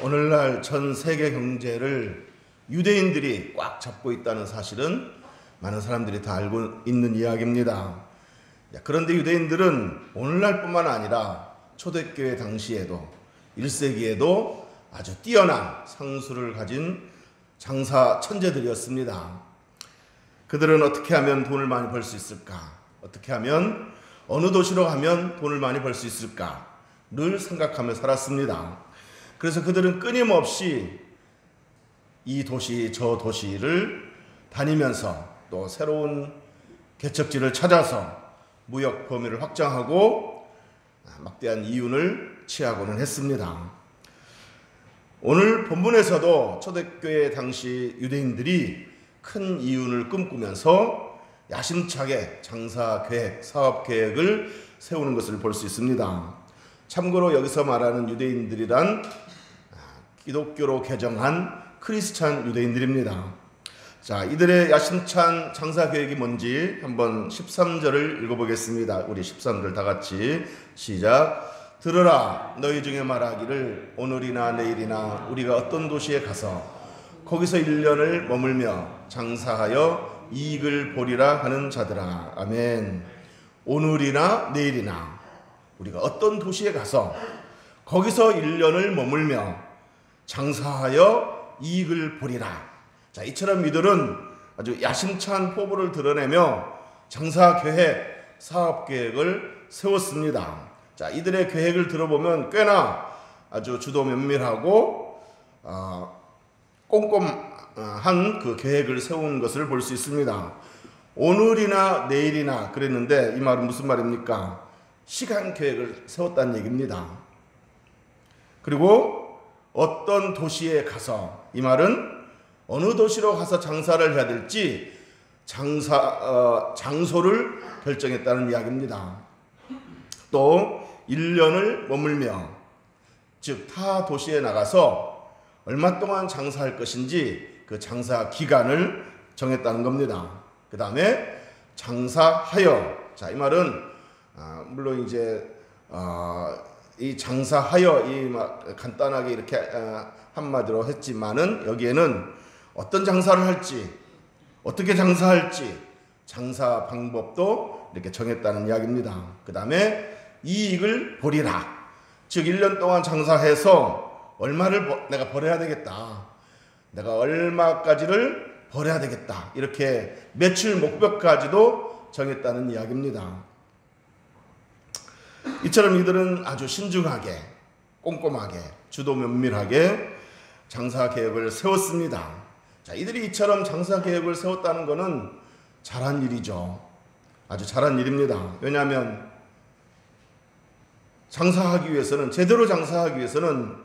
오늘날 전 세계 경제를 유대인들이 꽉 잡고 있다는 사실은 많은 사람들이 다 알고 있는 이야기입니다. 그런데 유대인들은 오늘날뿐만 아니라 초대교회 당시에도 1세기에도 아주 뛰어난 상수를 가진 장사 천재들이었습니다. 그들은 어떻게 하면 돈을 많이 벌 수 있을까? 어떻게 하면 어느 도시로 가면 돈을 많이 벌 수 있을까를 생각하며 살았습니다. 그래서 그들은 끊임없이 이 도시 저 도시를 다니면서 또 새로운 개척지를 찾아서 무역 범위를 확장하고 막대한 이윤을 취하고는 했습니다. 오늘 본문에서도 초대교회 당시 유대인들이 큰 이윤을 꿈꾸면서 야심차게 장사 계획, 사업 계획을 세우는 것을 볼 수 있습니다. 참고로 여기서 말하는 유대인들이란 기독교로 개정한 크리스찬 유대인들입니다. 자, 이들의 야심찬 장사 계획이 뭔지 한번 13절을 읽어보겠습니다. 우리 13절 다 같이 시작. 들으라, 너희 중에 말하기를 오늘이나 내일이나 우리가 어떤 도시에 가서 거기서 1년을 머물며 장사하여 이익을 보리라 하는 자들아. 아멘. 오늘이나 내일이나 우리가 어떤 도시에 가서 거기서 1년을 머물며 장사하여 이익을 보리라. 자, 이처럼 이들은 아주 야심찬 포부를 드러내며 장사 계획, 사업 계획을 세웠습니다. 자, 이들의 계획을 들어보면 꽤나 아주 주도 면밀하고 꼼꼼한 그 계획을 세운 것을 볼 수 있습니다. 오늘이나 내일이나 그랬는데 이 말은 무슨 말입니까? 시간 계획을 세웠다는 얘기입니다. 그리고 어떤 도시에 가서, 이 말은 어느 도시로 가서 장사를 해야 될지 장소를 결정했다는 이야기입니다. 또 1년을 머물며, 즉 타 도시에 나가서 얼마 동안 장사할 것인지 그 장사 기간을 정했다는 겁니다. 그 다음에 장사하여, 자, 이 말은 물론 이제 이 장사하여 이 간단하게 이렇게 한마디로 했지만은 여기에는 어떤 장사를 할지, 어떻게 장사할지 장사 방법도 이렇게 정했다는 이야기입니다. 그 다음에 이익을 보리라, 즉 1년 동안 장사해서 얼마를 내가 벌어야 되겠다, 내가 얼마까지를 벌어야 되겠다, 이렇게 매출 목표까지도 정했다는 이야기입니다. 이처럼 이들은 아주 신중하게, 꼼꼼하게, 주도 면밀하게 장사 계획을 세웠습니다. 자, 이들이 이처럼 장사 계획을 세웠다는 것은 잘한 일이죠. 아주 잘한 일입니다. 왜냐하면 장사하기 위해서는, 제대로 장사하기 위해서는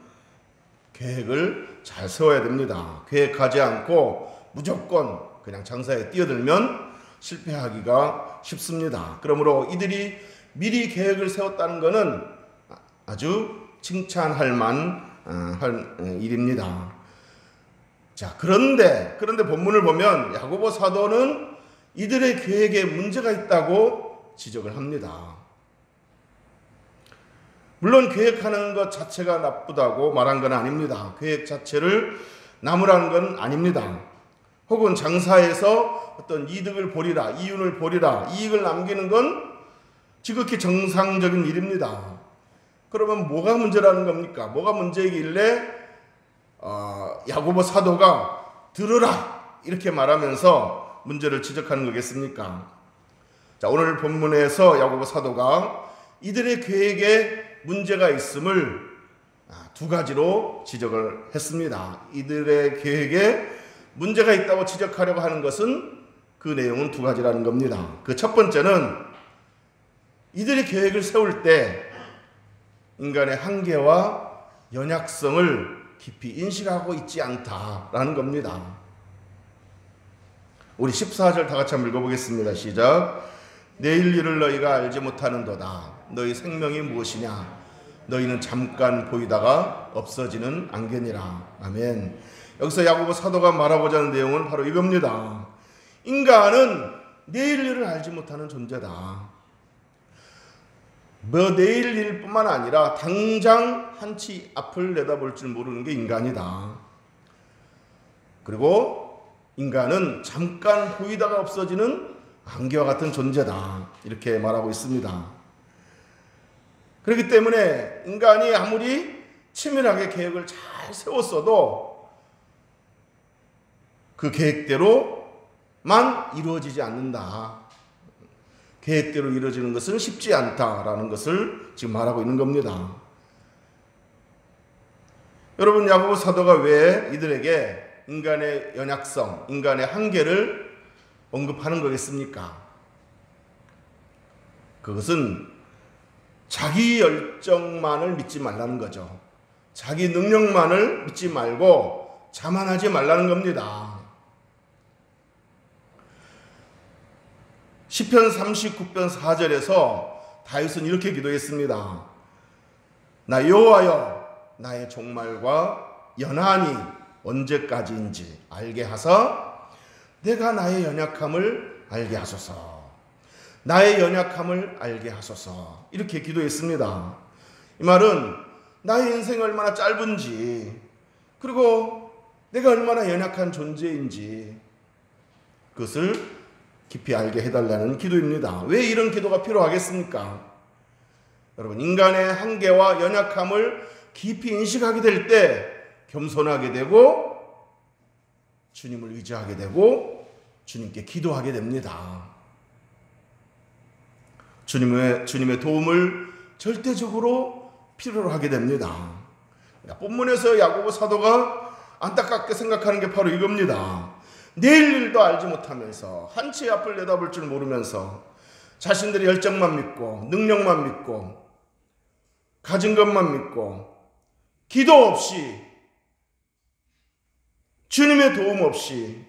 계획을 잘 세워야 됩니다. 계획하지 않고 무조건 그냥 장사에 뛰어들면 실패하기가 쉽습니다. 그러므로 이들이 미리 계획을 세웠다는 것은 아주 칭찬할 만한 일입니다. 자, 그런데 본문을 보면 야고보 사도는 이들의 계획에 문제가 있다고 지적을 합니다. 물론 계획하는 것 자체가 나쁘다고 말한 건 아닙니다. 계획 자체를 나무라는 건 아닙니다. 혹은 장사에서 어떤 이득을 보리라, 이윤을 보리라, 이익을 남기는 건 지극히 정상적인 일입니다. 그러면 뭐가 문제라는 겁니까? 뭐가 문제이길래 야고보 사도가 들으라 이렇게 말하면서 문제를 지적하는 거겠습니까? 자, 오늘 본문에서 야고보 사도가 이들의 계획에 문제가 있음을 두 가지로 지적을 했습니다. 이들의 계획에 문제가 있다고 지적하려고 하는 것은 그 내용은 두 가지라는 겁니다. 그 첫 번째는 이들의 계획을 세울 때 인간의 한계와 연약성을 깊이 인식하고 있지 않다라는 겁니다. 우리 14절 다 같이 한번 읽어보겠습니다. 시작. 내일 일을 너희가 알지 못하는도다. 너희 생명이 무엇이냐? 너희는 잠깐 보이다가 없어지는 안개니라. 아멘. 여기서 야고보 사도가 말하고자 하는 내용은 바로 이겁니다. 인간은 내일 일을 알지 못하는 존재다. 내일 일뿐만 아니라 당장 한치 앞을 내다볼 줄 모르는 게 인간이다. 그리고 인간은 잠깐 보이다가 없어지는 안개와 같은 존재다. 이렇게 말하고 있습니다. 그렇기 때문에 인간이 아무리 치밀하게 계획을 잘 세웠어도 그 계획대로만 이루어지지 않는다. 계획대로 이루어지는 것은 쉽지 않다라는 것을 지금 말하고 있는 겁니다. 여러분, 야고보 사도가 왜 이들에게 인간의 연약성, 인간의 한계를 언급하는 거겠습니까? 그것은 자기 열정만을 믿지 말라는 거죠. 자기 능력만을 믿지 말고 자만하지 말라는 겁니다. 시편 39편 4절에서 다윗은 이렇게 기도했습니다. 나 여호와여, 나의 종말과 연한이 언제까지인지 알게 하사 내가 나의 연약함을 알게 하소서. 나의 연약함을 알게 하소서. 이렇게 기도했습니다. 이 말은 나의 인생이 얼마나 짧은지, 그리고 내가 얼마나 연약한 존재인지 그것을 깊이 알게 해달라는 기도입니다. 왜 이런 기도가 필요하겠습니까? 여러분, 인간의 한계와 연약함을 깊이 인식하게 될 때 겸손하게 되고 주님을 의지하게 되고 주님께 기도하게 됩니다. 주님의 도움을 절대적으로 필요로 하게 됩니다. 본문에서 야고보 사도가 안타깝게 생각하는 게 바로 이겁니다. 내일 일도 알지 못하면서 한치의 앞을 내다볼 줄 모르면서 자신들의 열정만 믿고 능력만 믿고 가진 것만 믿고 기도 없이 주님의 도움 없이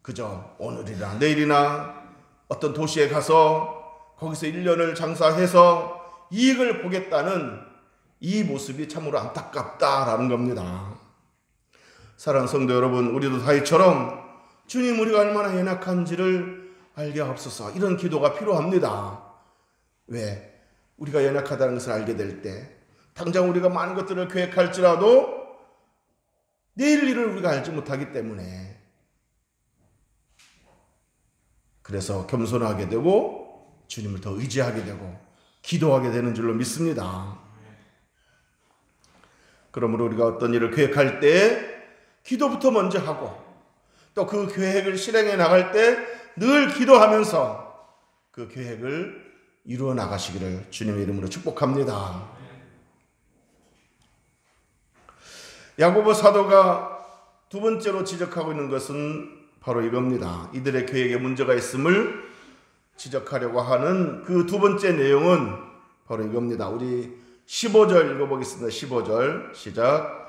그저 오늘이나 내일이나 어떤 도시에 가서 거기서 1년을 장사해서 이익을 보겠다는 이 모습이 참으로 안타깝다라는 겁니다. 사랑하는 성도 여러분, 우리도 다윗처럼 주님, 우리가 얼마나 연약한지를 알게 하옵소서. 이런 기도가 필요합니다. 왜? 우리가 연약하다는 것을 알게 될 때 당장 우리가 많은 것들을 계획할지라도 내일 일을 우리가 알지 못하기 때문에 그래서 겸손하게 되고 주님을 더 의지하게 되고 기도하게 되는 줄로 믿습니다. 그러므로 우리가 어떤 일을 계획할 때 기도부터 먼저 하고 또 그 계획을 실행해 나갈 때 늘 기도하면서 그 계획을 이루어 나가시기를 주님의 이름으로 축복합니다. 야고보 사도가 두 번째로 지적하고 있는 것은 바로 이겁니다. 이들의 계획에 문제가 있음을 지적하려고 하는 그 두 번째 내용은 바로 이겁니다. 우리 15절 읽어보겠습니다. 15절 시작.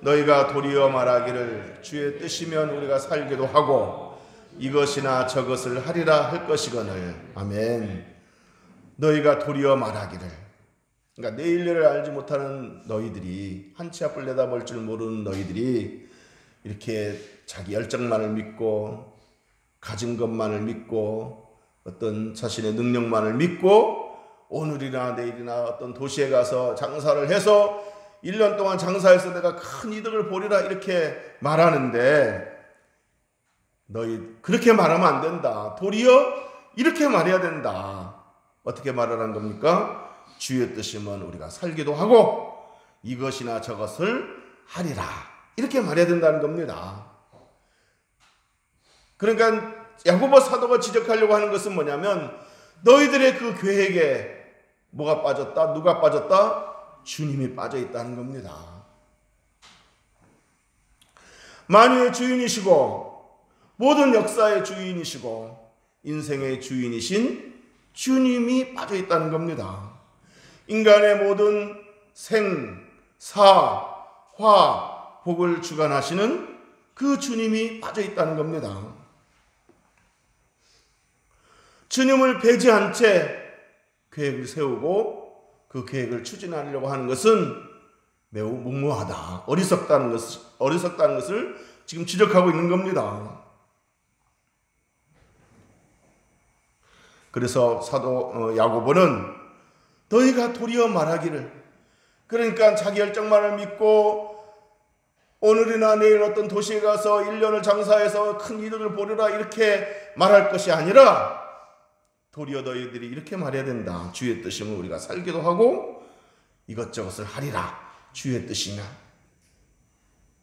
너희가 도리어 말하기를 주의 뜻이면 우리가 살기도 하고 이것이나 저것을 하리라 할 것이거늘. 아멘. 너희가 도리어 말하기를, 그러니까 내일 일을 알지 못하는 너희들이, 한치 앞을 내다볼 줄 모르는 너희들이 이렇게 자기 열정만을 믿고 가진 것만을 믿고 어떤 자신의 능력만을 믿고 오늘이나 내일이나 어떤 도시에 가서 장사를 해서 1년 동안 장사해서 내가 큰 이득을 보리라 이렇게 말하는데, 너희 그렇게 말하면 안 된다. 도리어 이렇게 말해야 된다. 어떻게 말하라는 겁니까? 주의 뜻이면 우리가 살기도 하고 이것이나 저것을 하리라. 이렇게 말해야 된다는 겁니다. 그러니까 야고보 사도가 지적하려고 하는 것은 뭐냐면 너희들의 그 계획에 뭐가 빠졌다? 누가 빠졌다? 주님이 빠져 있다는 겁니다. 만유의 주인이시고 모든 역사의 주인이시고 인생의 주인이신 주님이 빠져 있다는 겁니다. 인간의 모든 생, 사, 화, 복을 주관하시는 그 주님이 빠져 있다는 겁니다. 주님을 배제한 채 계획을 세우고 그 계획을 추진하려고 하는 것은 매우 무모하다, 어리석다는 것을 지금 지적하고 있는 겁니다. 그래서 사도 야고보는 너희가 도리어 말하기를, 그러니까 자기 열정만을 믿고 오늘이나 내일 어떤 도시에 가서 1년을 장사해서 큰 이득을 보리라 이렇게 말할 것이 아니라 도리어 너희들이 이렇게 말해야 된다. 주의 뜻이면 우리가 살기도 하고 이것저것을 하리라. 주의 뜻이면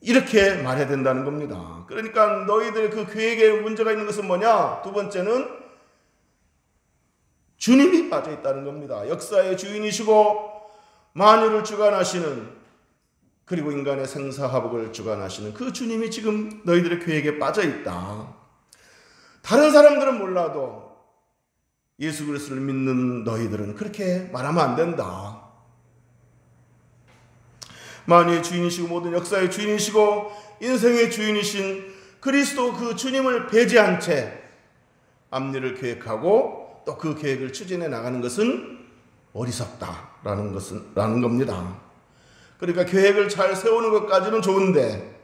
이렇게 말해야 된다는 겁니다. 그러니까 너희들의 그 계획에 문제가 있는 것은 뭐냐? 두 번째는 주님이 빠져 있다는 겁니다. 역사의 주인이시고 만유를 주관하시는, 그리고 인간의 생사화복을 주관하시는 그 주님이 지금 너희들의 계획에 빠져 있다. 다른 사람들은 몰라도 예수 그리스도를 믿는 너희들은 그렇게 말하면 안 된다. 만유의 주인이시고 모든 역사의 주인이시고 인생의 주인이신 그리스도 그 주님을 배제한 채 앞일을 계획하고 또 그 계획을 추진해 나가는 것은 어리석다라는 겁니다. 그러니까 계획을 잘 세우는 것까지는 좋은데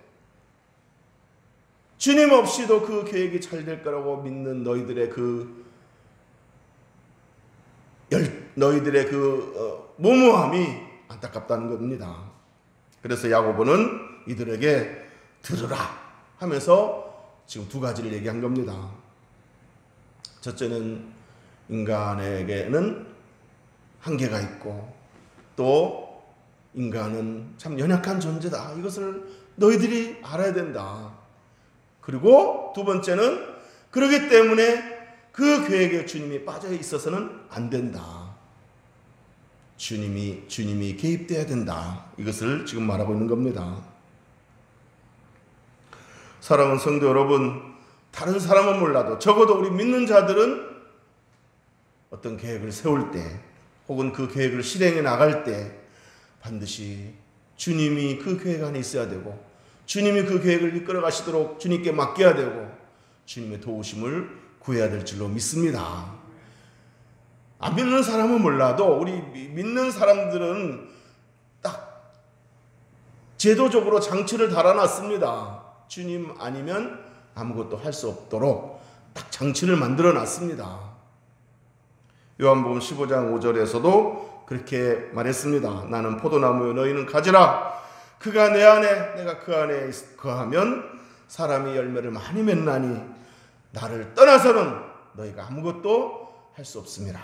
주님 없이도 그 계획이 잘 될 거라고 믿는 너희들의 무모함이 안타깝다는 겁니다. 그래서 야고보는 이들에게 들으라 하면서 지금 두 가지를 얘기한 겁니다. 첫째는 인간에게는 한계가 있고 또 인간은 참 연약한 존재다. 이것을 너희들이 알아야 된다. 그리고 두 번째는 그렇기 때문에 그 계획에 주님이 빠져 있어서는 안 된다. 주님이 개입돼야 된다. 이것을 지금 말하고 있는 겁니다. 사랑하는 성도 여러분, 다른 사람은 몰라도 적어도 우리 믿는 자들은 어떤 계획을 세울 때 혹은 그 계획을 실행해 나갈 때 반드시 주님이 그 계획 안에 있어야 되고 주님이 그 계획을 이끌어 가시도록 주님께 맡겨야 되고 주님의 도우심을 구해야 될 줄로 믿습니다. 안 믿는 사람은 몰라도 우리 믿는 사람들은 딱 제도적으로 장치를 달아놨습니다. 주님 아니면 아무것도 할 수 없도록 딱 장치를 만들어 놨습니다. 요한복음 15장 5절에서도 그렇게 말했습니다. 나는 포도나무요 너희는 가지라. 그가 내 안에 내가 그 안에 거하면 사람이 열매를 많이 맺나니 나를 떠나서는 너희가 아무것도 할 수 없습니다.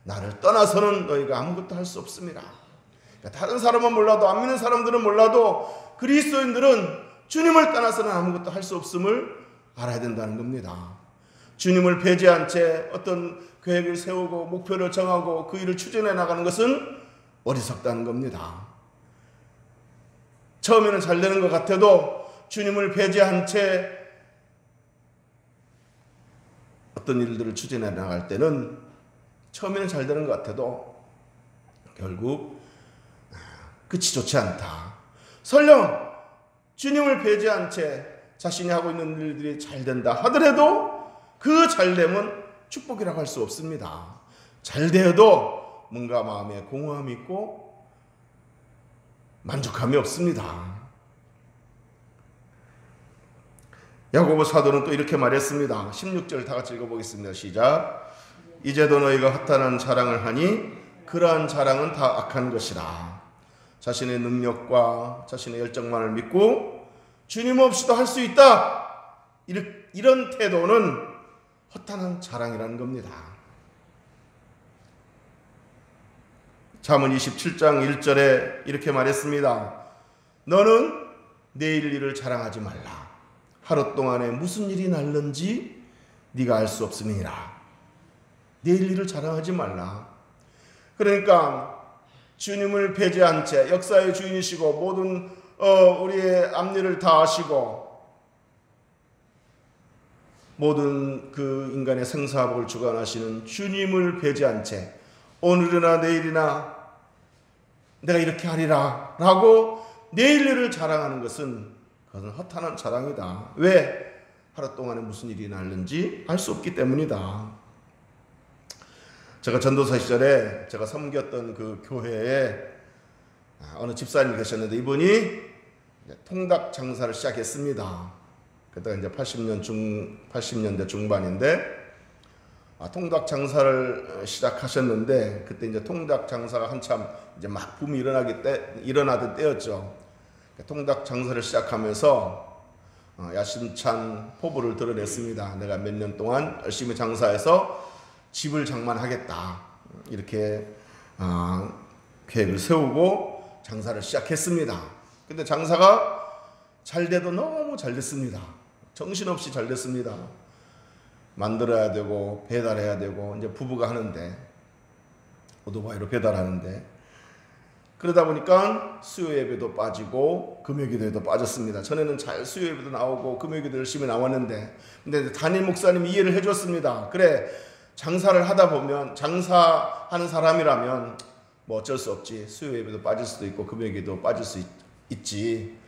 나를 떠나서는 너희가 아무것도 할 수 없습니다. 그러니까 다른 사람은 몰라도 안 믿는 사람들은 몰라도 그리스도인들은 주님을 떠나서는 아무것도 할 수 없음을 알아야 된다는 겁니다. 주님을 배제한 채 어떤 계획을 세우고 목표를 정하고 그 일을 추진해 나가는 것은 어리석다는 겁니다. 처음에는 잘 되는 것 같아도 주님을 배제한 채 어떤 일들을 추진해 나갈 때는 처음에는 잘 되는 것 같아도 결국 끝이 좋지 않다. 설령 주님을 배제한 채 자신이 하고 있는 일들이 잘 된다 하더라도 그 잘됨은 축복이라고 할 수 없습니다. 잘 되어도 뭔가 마음에 공허함이 있고 만족함이 없습니다. 야고보 사도는 또 이렇게 말했습니다. 16절 다 같이 읽어보겠습니다. 시작. 이제도 너희가 허탄한 자랑을 하니 그러한 자랑은 다 악한 것이라. 자신의 능력과 자신의 열정만을 믿고 주님 없이도 할 수 있다. 이런 태도는 허탄한 자랑이라는 겁니다. 잠언 27장 1절에 이렇게 말했습니다. 너는 내일 일을 자랑하지 말라. 하루 동안에 무슨 일이 날는지 네가 알 수 없음이니라. 내일 일을 자랑하지 말라. 그러니까 주님을 배제한 채 역사의 주인이시고 모든 우리의 앞일을 다 아시고 모든 그 인간의 생사복을 주관하시는 주님을 배제한 채 오늘이나 내일이나 내가 이렇게 하리라 라고 내일 일을 자랑하는 것은 그것은 허탄한 자랑이다. 왜? 하루 동안에 무슨 일이 날는지 알 수 없기 때문이다. 제가 전도사 시절에 제가 섬겼던 그 교회에 어느 집사님이 계셨는데 이분이 통닭 장사를 시작했습니다. 그때가 이제 80년대 중반인데 통닭 장사를 시작하셨는데, 그때 이제 통닭 장사가 한참 이제 막 붐이 일어나던 때였죠. 통닭 장사를 시작하면서 야심찬 포부를 드러냈습니다. 내가 몇 년 동안 열심히 장사해서 집을 장만하겠다, 이렇게 계획을 세우고 장사를 시작했습니다. 근데 장사가 잘 돼도 너무 잘 됐습니다. 정신없이 잘 됐습니다. 만들어야 되고 배달해야 되고, 이제 부부가 하는데, 오토바이로 배달하는데, 그러다 보니까 수요 예배도 빠지고 금요 기도에도 빠졌습니다. 전에는 잘 수요 예배도 나오고 금요 기도 열심히 나왔는데, 근데 담임 목사님이 이해를 해줬습니다. 그래, 장사를 하다 보면, 장사하는 사람이라면 뭐 어쩔 수 없지. 수요 예배도 빠질 수도 있고 금요 기도 빠질 수 있지.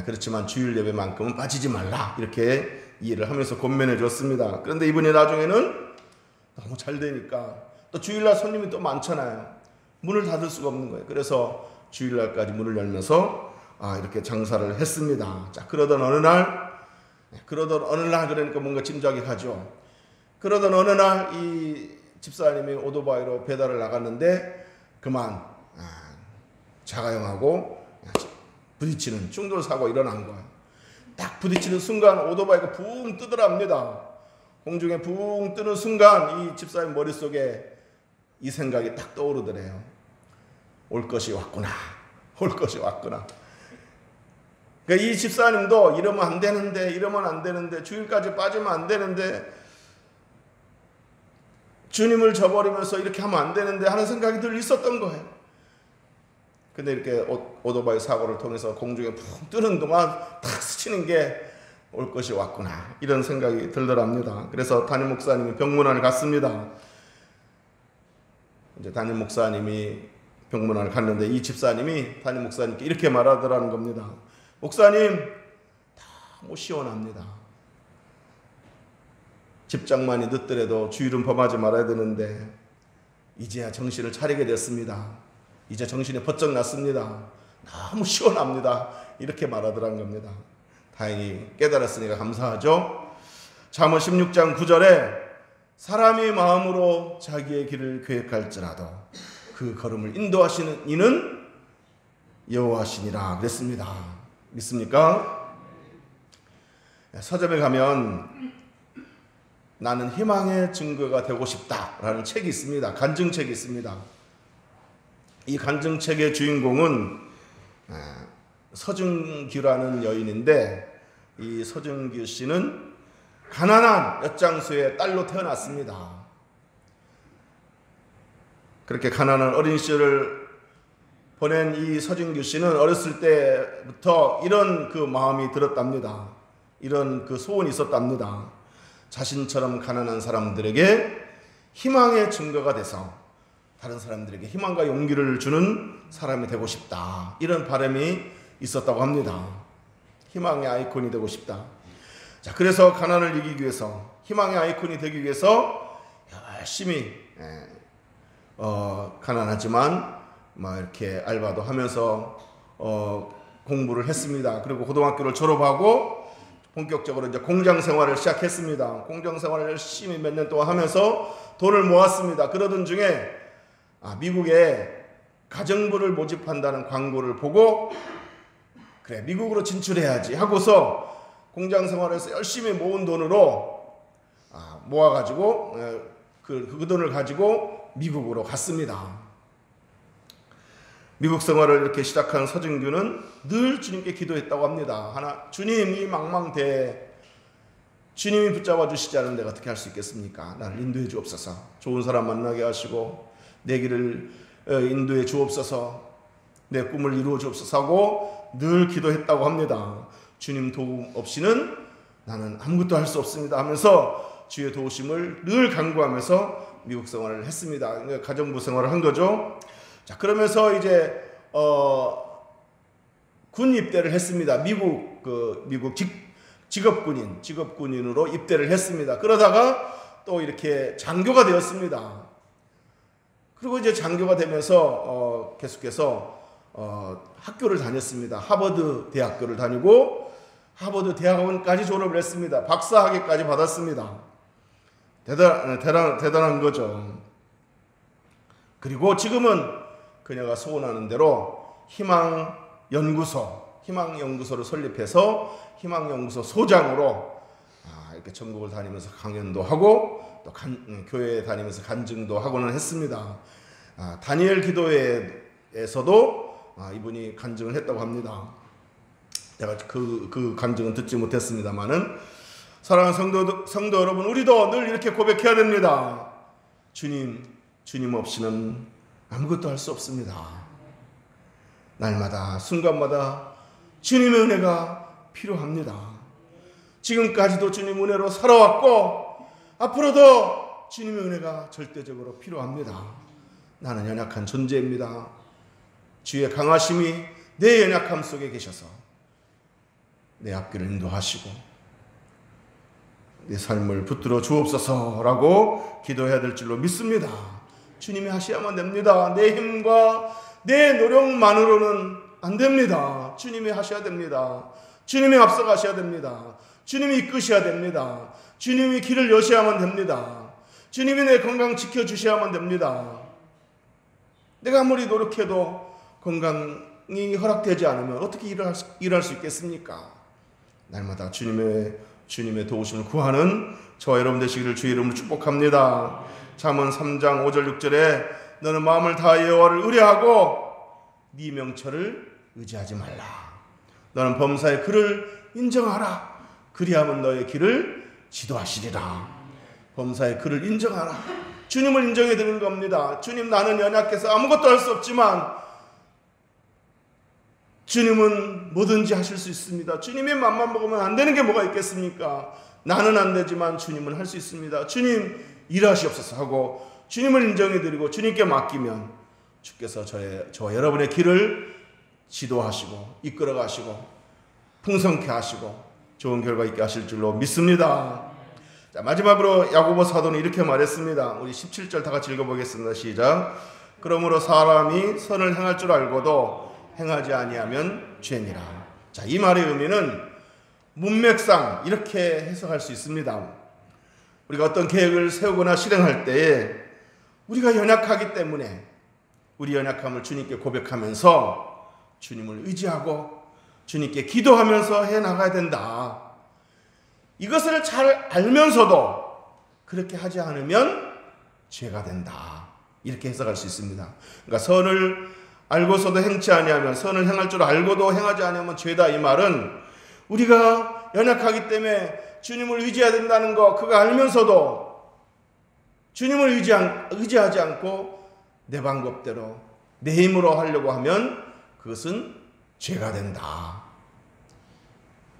그렇지만 주일 예배만큼은 빠지지 말라, 이렇게 이해를 하면서 권면해 줬습니다. 그런데 이분이 나중에는 너무 잘 되니까 또 주일날 손님이 또 많잖아요. 문을 닫을 수가 없는 거예요. 그래서 주일날까지 문을 열면서 이렇게 장사를 했습니다. 자, 그러던 어느 날 그러니까 뭔가 짐작이 가죠. 그러던 어느 날 이 집사님이 오토바이로 배달을 나갔는데 그만 자가용하고 부딪히는 충돌 사고가 일어난 거예요. 딱 부딪히는 순간 오토바이가 붕 뜨더랍니다. 공중에 붕 뜨는 순간 이 집사님 머릿속에 이 생각이 딱 떠오르더래요. 올 것이 왔구나. 올 것이 왔구나. 그러니까 이 집사님도 이러면 안 되는데, 주일까지 빠지면 안 되는데, 주님을 저버리면서 이렇게 하면 안 되는데 하는 생각이 늘 있었던 거예요. 근데 이렇게 오토바이 사고를 통해서 공중에 푹 뜨는 동안 탁 스치는 게 올 것이 왔구나, 이런 생각이 들더랍니다. 그래서 담임 목사님이 병문안을 갔습니다. 이제 담임 목사님이 병문안을 갔는데 이 집사님이 담임 목사님께 이렇게 말하더라는 겁니다. 목사님, 너무 시원합니다. 집장만이 늦더라도 주일은 범하지 말아야 되는데 이제야 정신을 차리게 됐습니다. 이제 정신이 번쩍 났습니다. 너무 시원합니다. 이렇게 말하더란 겁니다. 다행히 깨달았으니까 감사하죠. 잠언 16장 9절에 사람이 마음으로 자기의 길을 계획할지라도 그 걸음을 인도하시는 이는 여호와시니라 그랬습니다. 믿습니까? 서점에 가면 나는 희망의 증거가 되고 싶다라는 책이 있습니다. 간증책이 있습니다. 이 간증책의 주인공은 서준규라는 여인인데, 이 서준규 씨는 가난한 엿장수의 딸로 태어났습니다. 그렇게 가난한 어린 시절을 보낸 이 서준규 씨는 어렸을 때부터 이런 그 마음이 들었답니다. 이런 그 소원이 있었답니다. 자신처럼 가난한 사람들에게 희망의 증거가 돼서 다른 사람들에게 희망과 용기를 주는 사람이 되고 싶다, 이런 바람이 있었다고 합니다. 희망의 아이콘이 되고 싶다. 자, 그래서 가난을 이기기 위해서, 희망의 아이콘이 되기 위해서 열심히 가난하지만 이렇게 알바도 하면서 공부를 했습니다. 그리고 고등학교를 졸업하고 본격적으로 이제 공장 생활을 시작했습니다. 공장 생활을 열심히 몇 년 동안 하면서 돈을 모았습니다. 그러던 중에 미국에 가정부를 모집한다는 광고를 보고, 그래, 미국으로 진출해야지 하고서 공장 생활에서 열심히 모은 돈으로 모아가지고 그 돈을 가지고 미국으로 갔습니다. 미국 생활을 이렇게 시작한 서준규는 늘 주님께 기도했다고 합니다. 주님, 이 망망대해 주님이 붙잡아 주시지 않은 내가 어떻게 할 수 있겠습니까? 나를 인도해 주옵소서. 좋은 사람 만나게 하시고 내 길을 인도해 주옵소서. 내 꿈을 이루어 주옵소서 하고 늘 기도했다고 합니다. 주님 도움 없이는 나는 아무것도 할 수 없습니다 하면서 주의 도우심을 늘 간구하면서 미국 생활을 했습니다. 가정부 생활을 한 거죠. 자, 그러면서 이제 군 입대를 했습니다. 미국 직업군인으로 입대를 했습니다. 그러다가 또 이렇게 장교가 되었습니다. 그리고 이제 장교가 되면서 계속해서 학교를 다녔습니다. 하버드 대학교를 다니고 하버드 대학원까지 졸업을 했습니다. 박사학위까지 받았습니다. 대단한 거죠. 그리고 지금은 그녀가 소원하는 대로 희망연구소를 설립해서 희망연구소 소장으로 이렇게 전국을 다니면서 강연도 하고 또 교회에 다니면서 간증도 하고는 했습니다. 다니엘 기도회에서도 이분이 간증을 했다고 합니다. 제가 그 간증은 듣지 못했습니다만은, 사랑하는 성도 여러분, 우리도 늘 이렇게 고백해야 됩니다. 주님 없이는 아무것도 할 수 없습니다. 날마다 순간마다 주님의 은혜가 필요합니다. 지금까지도 주님 은혜로 살아왔고 앞으로도 주님의 은혜가 절대적으로 필요합니다. 나는 연약한 존재입니다. 주의 강하심이 내 연약함 속에 계셔서 내 앞길을 인도하시고 내 삶을 붙들어 주옵소서라고 기도해야 될 줄로 믿습니다. 주님이 하셔야만 됩니다. 내 힘과 내 노력만으로는 안 됩니다. 주님이 하셔야 됩니다. 주님이 앞서가셔야 됩니다. 주님이 이끄셔야 됩니다. 주님이 길을 여셔야만 됩니다. 주님이 내 건강 지켜주셔야만 됩니다. 내가 아무리 노력해도 건강이 허락되지 않으면 어떻게 일할 수 있겠습니까? 날마다 주님의 도우심을 구하는 저와 여러분 되시기를 주의 이름으로 축복합니다. 잠언 3장 5절 6절에 너는 마음을 다하여 여호와를 의뢰하고 네 명철을 의지하지 말라. 너는 범사의 그를 인정하라. 그리하면 너의 길을 지도하시리라. 범사의 그를 인정하라. 주님을 인정해 드리는 겁니다. 주님, 나는 연약해서 아무것도 할 수 없지만 주님은 뭐든지 하실 수 있습니다. 주님의 맘만 먹으면 안 되는 게 뭐가 있겠습니까? 나는 안 되지만 주님은 할 수 있습니다. 주님 일하시옵소서 하고 주님을 인정해 드리고 주님께 맡기면 주께서 저와 여러분의 길을 지도하시고 이끌어 가시고 풍성케 하시고 좋은 결과 있게 하실 줄로 믿습니다. 자, 마지막으로 야고보 사도는 이렇게 말했습니다. 우리 17절 다 같이 읽어보겠습니다. 시작. 그러므로 사람이 선을 행할 줄 알고도 행하지 아니하면 죄니라. 자, 이 말의 의미는 문맥상 이렇게 해석할 수 있습니다. 우리가 어떤 계획을 세우거나 실행할 때에 우리가 연약하기 때문에 우리 연약함을 주님께 고백하면서 주님을 의지하고 주님께 기도하면서 해나가야 된다. 이것을 잘 알면서도 그렇게 하지 않으면 죄가 된다. 이렇게 해석할 수 있습니다. 그러니까 선을 알고서도 행치 아니하면, 선을 행할 줄 알고도 행하지 않으면 죄다, 이 말은 우리가 연약하기 때문에 주님을 의지해야 된다는 거, 그거 알면서도 주님을 의지하지 않고 내 방법대로 내 힘으로 하려고 하면 그것은 죄가 된다.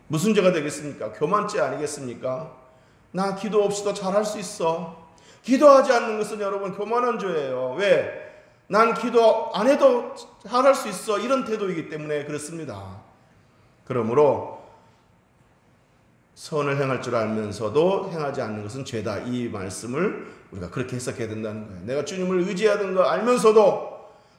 무슨 죄가 되겠습니까? 교만죄 아니겠습니까? 나 기도 없이도 잘할 수 있어. 기도하지 않는 것은 여러분 교만한 죄예요. 왜? 난 기도 안 해도 잘할 수 있어. 이런 태도이기 때문에 그렇습니다. 그러므로 선을 행할 줄 알면서도 행하지 않는 것은 죄다. 이 말씀을 우리가 그렇게 해석해야 된다는 거예요. 내가 주님을 의지하는 거 알면서도,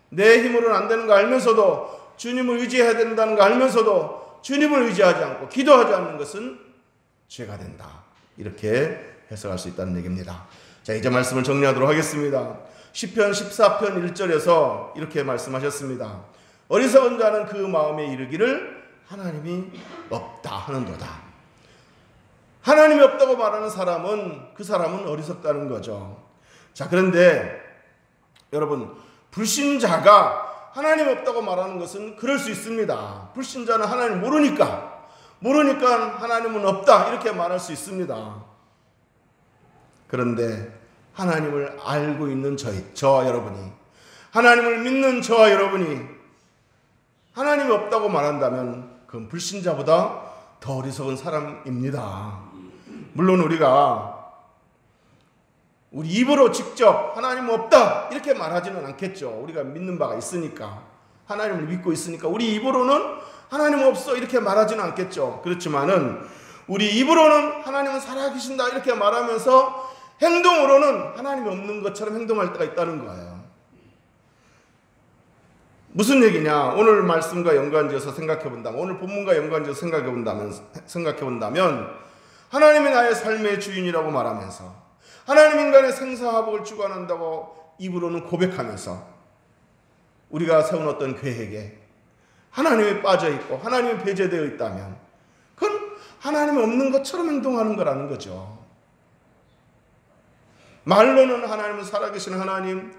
내 힘으로는 안 되는 거 알면서도, 주님을 의지해야 된다는 거 알면서도 주님을 의지하지 않고 기도하지 않는 것은 죄가 된다. 이렇게 해석할 수 있다는 얘기입니다. 자, 이제 말씀을 정리하도록 하겠습니다. 시편 14편 1절에서 이렇게 말씀하셨습니다. 어리석은 자는 그 마음에 이르기를 하나님이 없다 하는도다. 하나님이 없다고 말하는 사람은, 그 사람은 어리석다는 거죠. 자, 그런데 여러분, 불신자가 하나님 없다고 말하는 것은 그럴 수 있습니다. 불신자는 하나님 모르니까 하나님은 없다 이렇게 말할 수 있습니다. 그런데 하나님을 알고 있는 저와 여러분이, 하나님을 믿는 저와 여러분이 하나님이 없다고 말한다면 그건 불신자보다 더 어리석은 사람입니다. 물론 우리가 우리 입으로 직접 하나님 없다 이렇게 말하지는 않겠죠. 우리가 믿는 바가 있으니까, 하나님을 믿고 있으니까 우리 입으로는 하나님 없어 이렇게 말하지는 않겠죠. 그렇지만은 우리 입으로는 하나님은 살아계신다 이렇게 말하면서 행동으로는 하나님이 없는 것처럼 행동할 때가 있다는 거예요. 무슨 얘기냐? 오늘 말씀과 연관지어서 생각해본다면, 오늘 본문과 연관지어서 생각해본다면 하나님이 나의 삶의 주인이라고 말하면서, 하나님 인간의 생사화복을 주관한다고 입으로는 고백하면서 우리가 세운 어떤 계획에 하나님이 빠져 있고 하나님이 배제되어 있다면 그건 하나님이 없는 것처럼 행동하는 거라는 거죠. 말로는 하나님은 살아계신 하나님,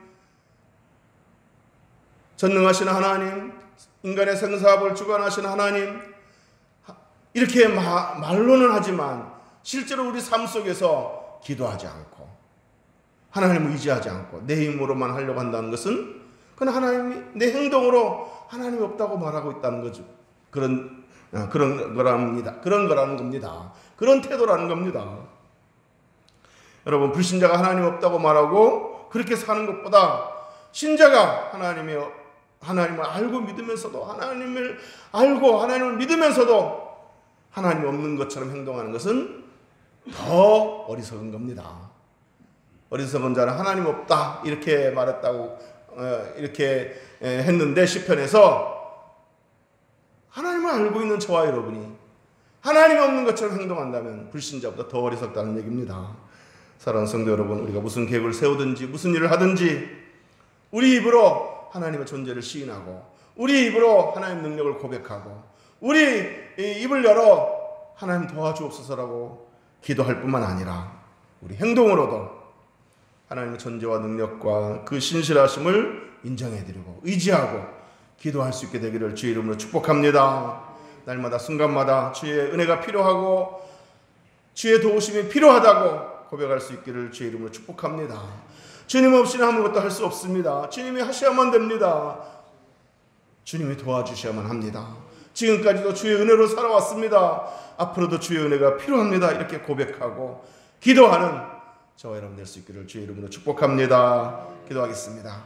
전능하신 하나님, 인간의 생사화복을 주관하신 하나님, 이렇게 말로는 하지만 실제로 우리 삶 속에서 기도하지 않고 하나님을 의지하지 않고 내 힘으로만 하려고 한다는 것은 그건 하나님이 내 행동으로 하나님이 없다고 말하고 있다는 거죠. 그런 거랍니다. 그런 거라는 겁니다. 그런 태도라는 겁니다. 여러분, 불신자가 하나님 없다고 말하고 그렇게 사는 것보다 신자가 하나님을 알고 믿으면서도 하나님을 믿으면서도 하나님이 없는 것처럼 행동하는 것은 더 어리석은 겁니다. 어리석은 자는 하나님 없다 이렇게 말했다고 이렇게 했는데 시편에서 하나님을 알고 있는 저와 여러분이 하나님이 없는 것처럼 행동한다면 불신자보다 더 어리석다는 얘기입니다. 사랑하는 성도 여러분, 우리가 무슨 계획을 세우든지 무슨 일을 하든지 우리 입으로 하나님의 존재를 시인하고 우리 입으로 하나님의 능력을 고백하고 우리 입을 열어 하나님 도와주옵소서라고 기도할 뿐만 아니라 우리 행동으로도 하나님의 존재와 능력과 그 신실하심을 인정해드리고 의지하고 기도할 수 있게 되기를 주의 이름으로 축복합니다. 날마다 순간마다 주의 은혜가 필요하고 주의 도우심이 필요하다고 고백할 수 있기를 주의 이름으로 축복합니다. 주님 없이는 아무것도 할 수 없습니다. 주님이 하셔야만 됩니다. 주님이 도와주셔야만 합니다. 지금까지도 주의 은혜로 살아왔습니다. 앞으로도 주의 은혜가 필요합니다. 이렇게 고백하고 기도하는 저와 여러분 될 수 있기를 주의 이름으로 축복합니다. 기도하겠습니다.